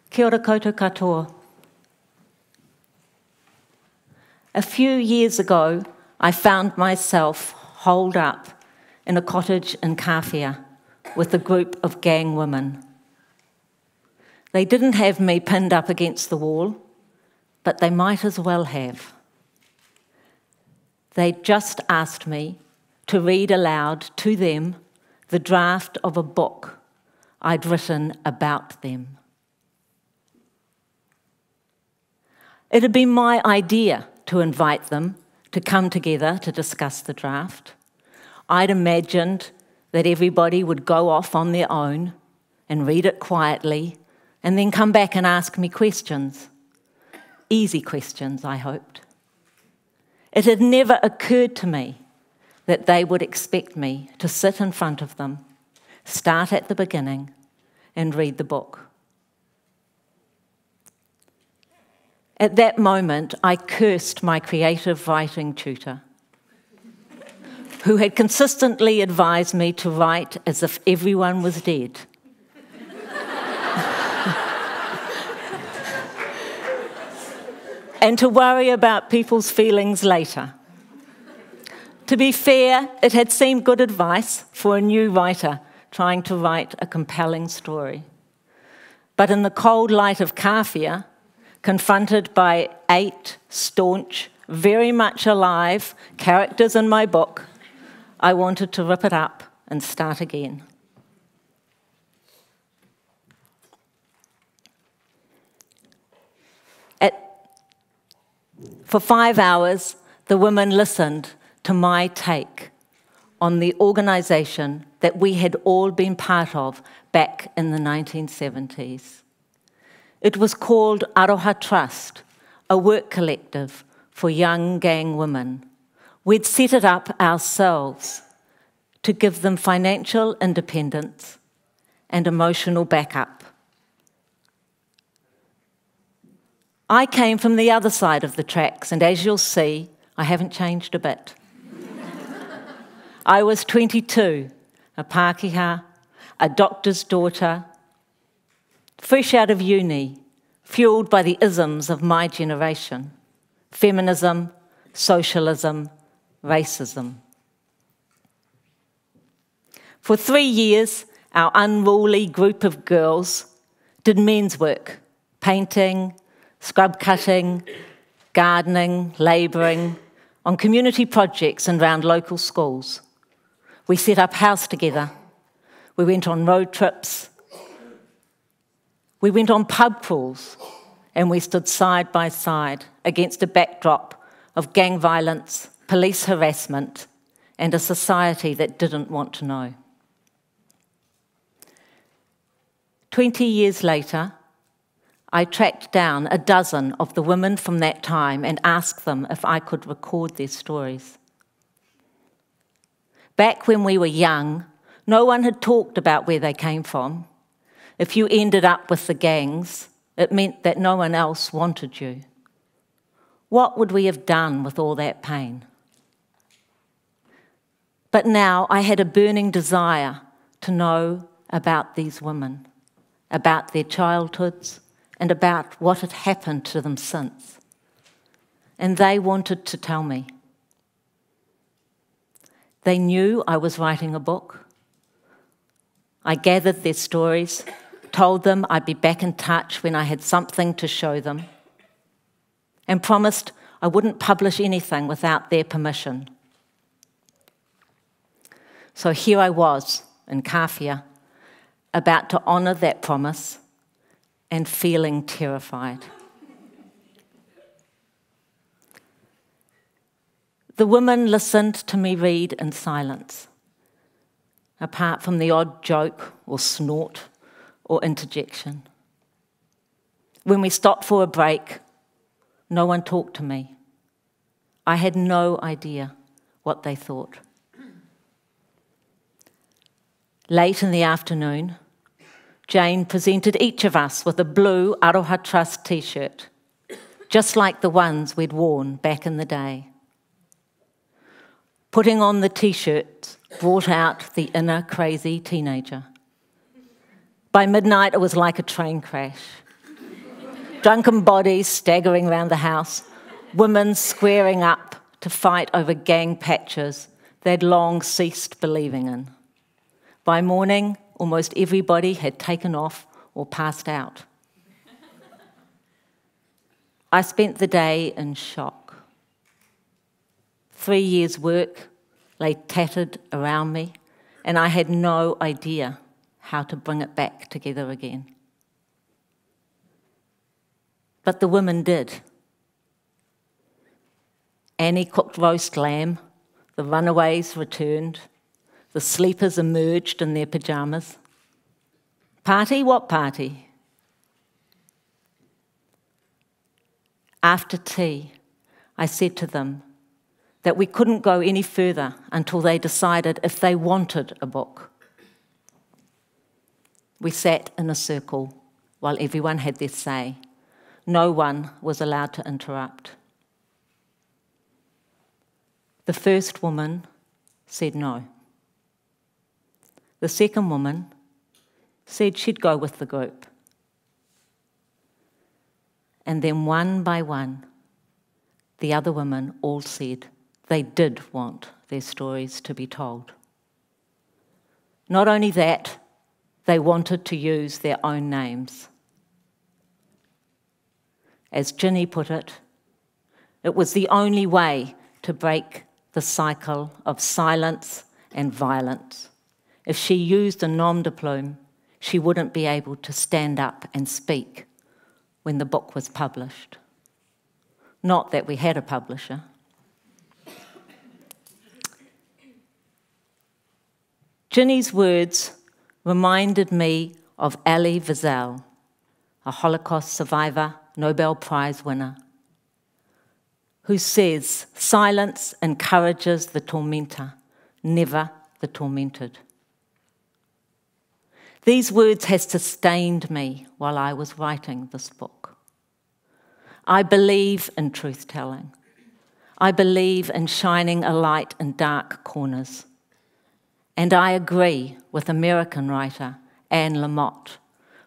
Kia ora koutou katoa. A few years ago, I found myself holed up in a cottage in Kawhia with a group of gang women. They didn't have me pinned up against the wall, but they might as well have. They just asked me to read aloud to them the draft of a book I'd written about them. It had been my idea to invite them to come together to discuss the draft. I'd imagined that everybody would go off on their own and read it quietly and then come back and ask me questions. Easy questions, I hoped. It had never occurred to me that they would expect me to sit in front of them, start at the beginning, and read the book. At that moment, I cursed my creative writing tutor, who had consistently advised me to write as if everyone was dead. And to worry about people's feelings later. To be fair, it had seemed good advice for a new writer trying to write a compelling story. But in the cold light of Kawhia, confronted by 8 staunch, very much alive characters in my book, I wanted to rip it up and start again. For 5 hours, the women listened to my take on the organisation that we had all been part of back in the 1970s. It was called Aroha Trust, a work collective for young gang women. We'd set it up ourselves to give them financial independence and emotional backup. I came from the other side of the tracks, and as you'll see, I haven't changed a bit. I was 22, a Pākehā, a doctor's daughter, fresh out of uni, fueled by the isms of my generation: feminism, socialism, racism. For 3 years, our unruly group of girls did men's work: painting, scrub cutting, gardening, labouring, on community projects and around local schools. We set up house together. We went on road trips. We went on pub crawls, and we stood side by side against a backdrop of gang violence, police harassment, and a society that didn't want to know. 20 years later, I tracked down a dozen of the women from that time and asked them if I could record their stories. Back when we were young, no one had talked about where they came from. If you ended up with the gangs, it meant that no one else wanted you. What would we have done with all that pain? But now I had a burning desire to know about these women, about their childhoods, and about what had happened to them since. And they wanted to tell me. They knew I was writing a book. I gathered their stories, told them I'd be back in touch when I had something to show them, and promised I wouldn't publish anything without their permission. So here I was in Kawhia, about to honour that promise and feeling terrified. The women listened to me read in silence, apart from the odd joke or snort or interjection. When we stopped for a break, no one talked to me. I had no idea what they thought. Late in the afternoon, Jane presented each of us with a blue Aroha Trust t-shirt, just like the ones we'd worn back in the day. Putting on the t-shirts brought out the inner crazy teenager. By midnight, it was like a train crash. drunken bodies staggering around the house, women squaring up to fight over gang patches they'd long ceased believing in. By morning, almost everybody had taken off or passed out. I spent the day in shock. 3 years' work lay tattered around me, and I had no idea how to bring it back together again. But the women did. Annie cooked roast lamb, the runaways returned, the sleepers emerged in their pyjamas. Party? What party? After tea, I said to them that we couldn't go any further until they decided if they wanted a book. We sat in a circle while everyone had their say. No one was allowed to interrupt. The first woman said no. The second woman said she'd go with the group. And then one by one, the other women all said they did want their stories to be told. Not only that, they wanted to use their own names. As Ginny put it, it was the only way to break the cycle of silence and violence. If she used a nom de plume, she wouldn't be able to stand up and speak when the book was published. Not that we had a publisher. Ginny's words reminded me of Elie Wiesel, a Holocaust survivor, Nobel Prize winner, who says, silence encourages the tormentor, never the tormented. These words have sustained me while I was writing this book. I believe in truth-telling. I believe in shining a light in dark corners. And I agree with American writer Anne Lamott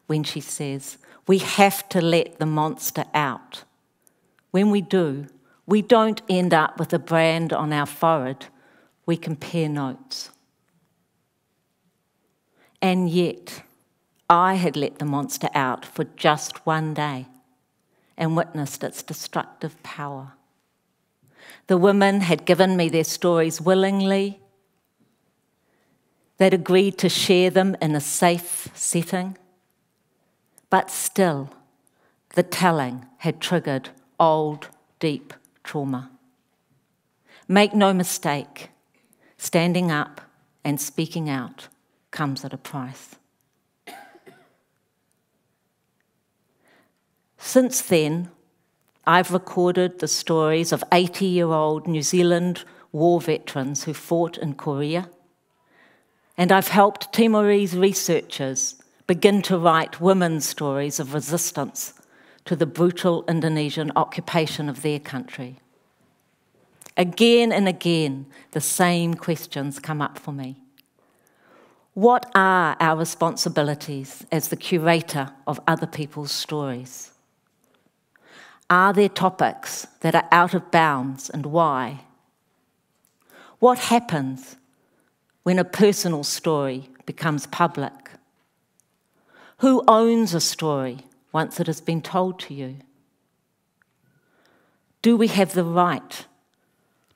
when she says, we have to let the monster out. When we do, we don't end up with a brand on our forehead. We compare notes. And yet, I had let the monster out for just one day and witnessed its destructive power. The women had given me their stories willingly. They'd agreed to share them in a safe setting. But still, the telling had triggered old, deep trauma. Make no mistake, standing up and speaking out comes at a price. Since then, I've recorded the stories of 80-year-old New Zealand war veterans who fought in Korea, and I've helped Timorese researchers begin to write women's stories of resistance to the brutal Indonesian occupation of their country. Again and again, the same questions come up for me. What are our responsibilities as the curator of other people's stories? Are there topics that are out of bounds, and why? What happens when a personal story becomes public? Who owns a story once it has been told to you? Do we have the right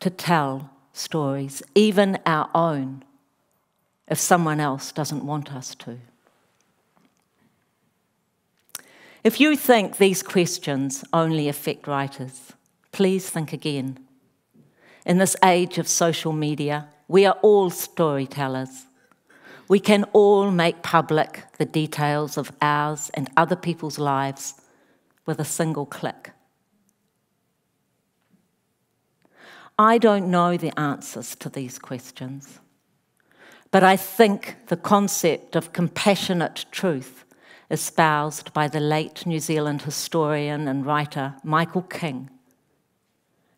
to tell stories, even our own, if someone else doesn't want us to? If you think these questions only affect writers, please think again. In this age of social media, we are all storytellers. We can all make public the details of ours and other people's lives with a single click. I don't know the answers to these questions, but I think the concept of compassionate truth espoused by the late New Zealand historian and writer Michael King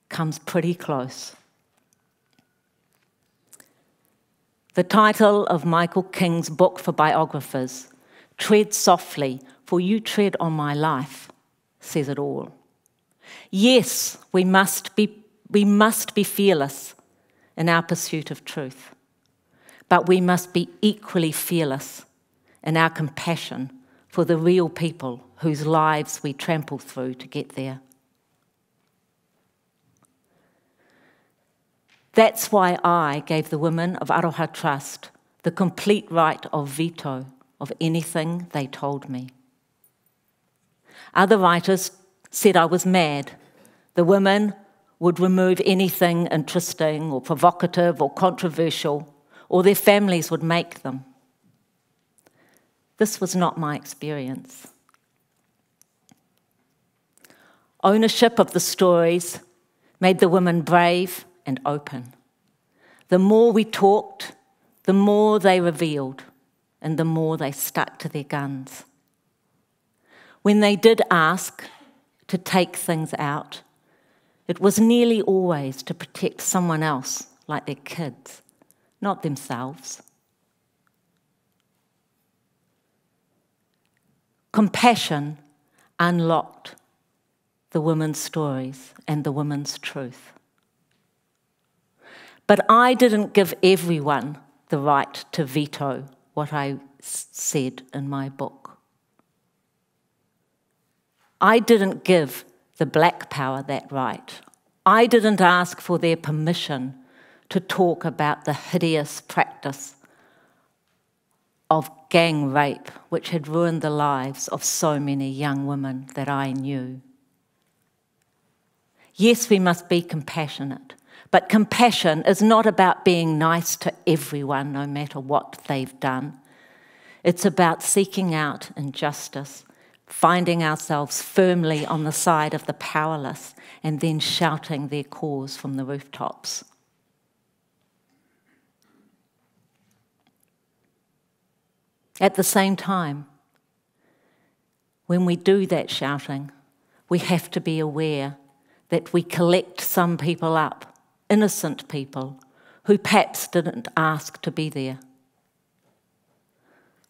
comes pretty close. The title of Michael King's book for biographers, Tread Softly, for You Tread on My Life, says it all. Yes, we must be fearless in our pursuit of truth, but we must be equally fearless in our compassion for the real people whose lives we trample through to get there. That's why I gave the women of Aroha Trust the complete right of veto of anything they told me. Other writers said I was mad. The women would remove anything interesting or provocative or controversial, or their families would make them. This was not my experience. Ownership of the stories made the women brave and open. The more we talked, the more they revealed, and the more they stuck to their guns. When they did ask to take things out, it was nearly always to protect someone else, like their kids, not themselves. Compassion unlocked the women's stories and the women's truth. But I didn't give everyone the right to veto what I said in my book. I didn't give the black power that right. I didn't ask for their permission to talk about the hideous practice of gang rape, which had ruined the lives of so many young women that I knew. Yes, we must be compassionate, but compassion is not about being nice to everyone, no matter what they've done. It's about seeking out injustice, finding ourselves firmly on the side of the powerless, and then shouting their cause from the rooftops. At the same time, when we do that shouting, we have to be aware that we collect some people up, innocent people, who perhaps didn't ask to be there.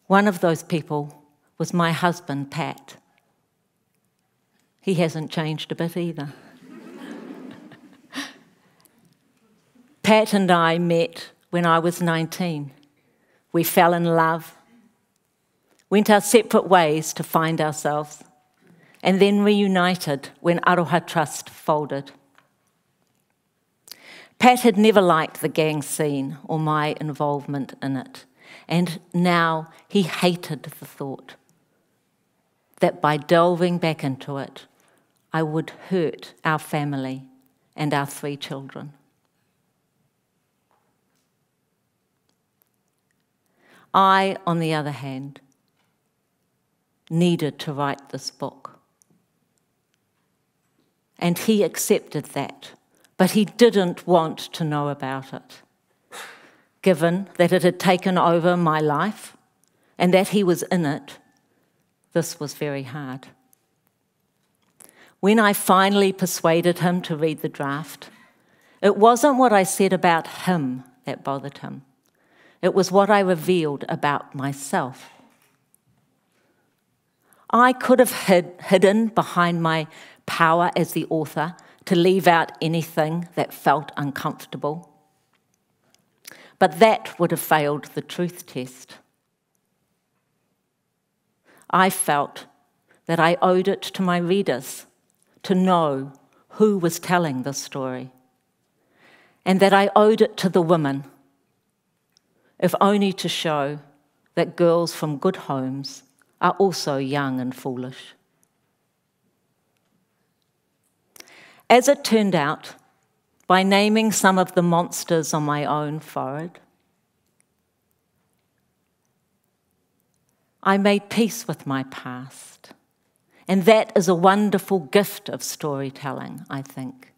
One of those people was my husband, Pat. He hasn't changed a bit either. Pat and I met when I was 19. We fell in love, went our separate ways to find ourselves, and then reunited when Aroha Trust folded. Pat had never liked the gang scene or my involvement in it, and now he hated the thought that by delving back into it, I would hurt our family and our 3 children. I, on the other hand, needed to write this book. And he accepted that, but he didn't want to know about it, given that it had taken over my life and that he was in it. This was very hard. When I finally persuaded him to read the draft, it wasn't what I said about him that bothered him. It was what I revealed about myself. I could have hidden behind my power as the author to leave out anything that felt uncomfortable, but that would have failed the truth test. I felt that I owed it to my readers to know who was telling this story, and that I owed it to the women, if only to show that girls from good homes are also young and foolish. As it turned out, by naming some of the monsters on my own forehead, I made peace with my past. And that is a wonderful gift of storytelling, I think.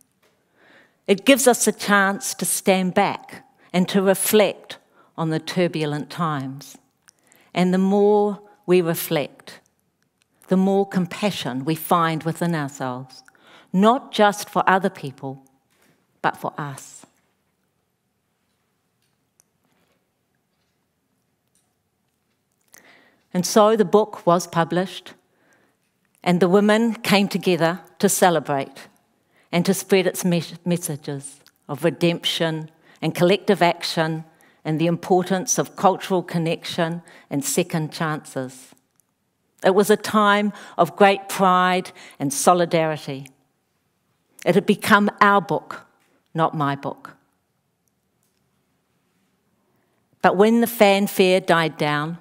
It gives us a chance to stand back and to reflect on the turbulent times. And the more we reflect, the more compassion we find within ourselves, not just for other people, but for us. And so the book was published, And the women came together to celebrate and to spread its messages of redemption and collective action and the importance of cultural connection and second chances. It was a time of great pride and solidarity. It had become our book, not my book. But when the fanfare died down,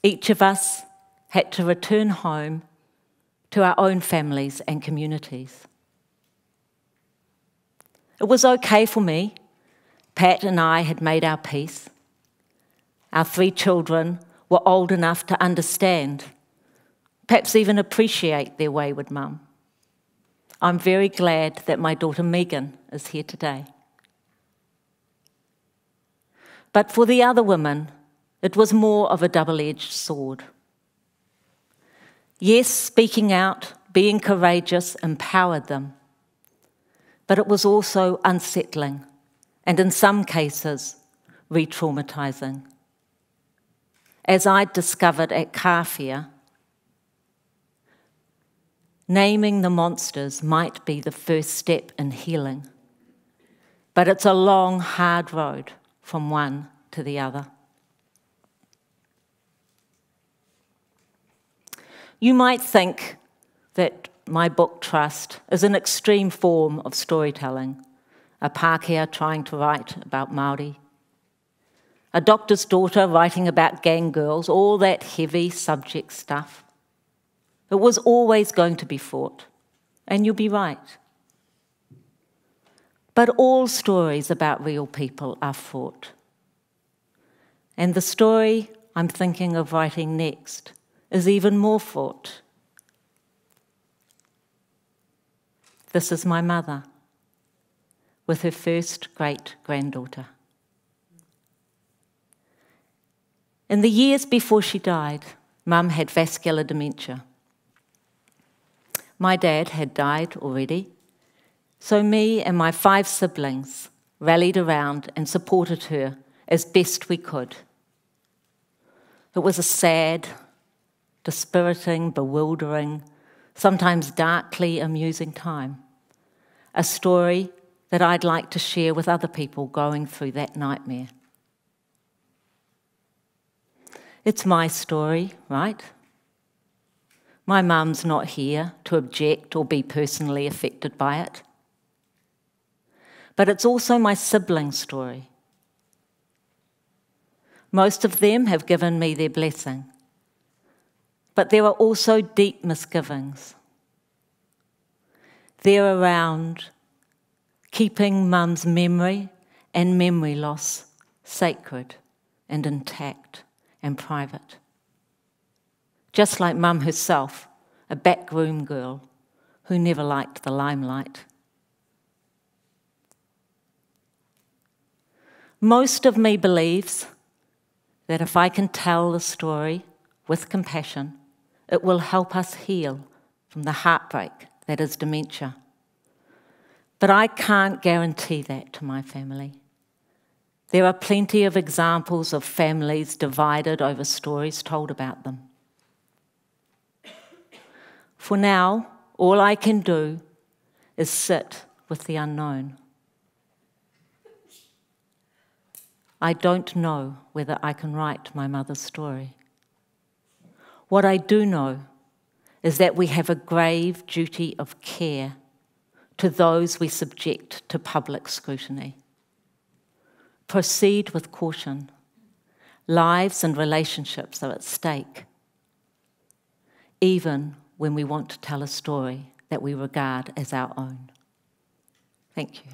each of us had to return home to our own families and communities. It was okay for me. Pat and I had made our peace. Our 3 children were old enough to understand, perhaps even appreciate their wayward mum. I'm very glad that my daughter Megan is here today. But for the other women, it was more of a double-edged sword. Yes, speaking out, being courageous, empowered them. But it was also unsettling, and in some cases, re-traumatising. As I discovered at Kawhia, naming the monsters might be the first step in healing, but it's a long, hard road from one to the other. You might think that my book, Trust, is an extreme form of storytelling, a Pākehā trying to write about Māori, a doctor's daughter writing about gang girls, all that heavy subject stuff. It was always going to be fraught, and you'll be right. But all stories about real people are fraught. And the story I'm thinking of writing next is even more fraught. This is my mother with her first great-granddaughter. In the years before she died, Mum had vascular dementia. My dad had died already, so me and my 5 siblings rallied around and supported her as best we could. It was a sad, dispiriting, bewildering, sometimes darkly amusing time. A story that I'd like to share with other people going through that nightmare. It's my story, right? My mum's not here to object or be personally affected by it. But it's also my siblings' story. Most of them have given me their blessing. But there are also deep misgivings. They're around keeping Mum's memory and memory loss sacred and intact and private. Just like Mum herself, a backroom girl who never liked the limelight. Most of me believes that if I can tell the story with compassion, it will help us heal from the heartbreak that is dementia. But I can't guarantee that to my family. There are plenty of examples of families divided over stories told about them. For now, all I can do is sit with the unknown. I don't know whether I can write my mother's story. What I do know is that we have a grave duty of care to those we subject to public scrutiny. Proceed with caution. Lives and relationships are at stake, even when we want to tell a story that we regard as our own. Thank you.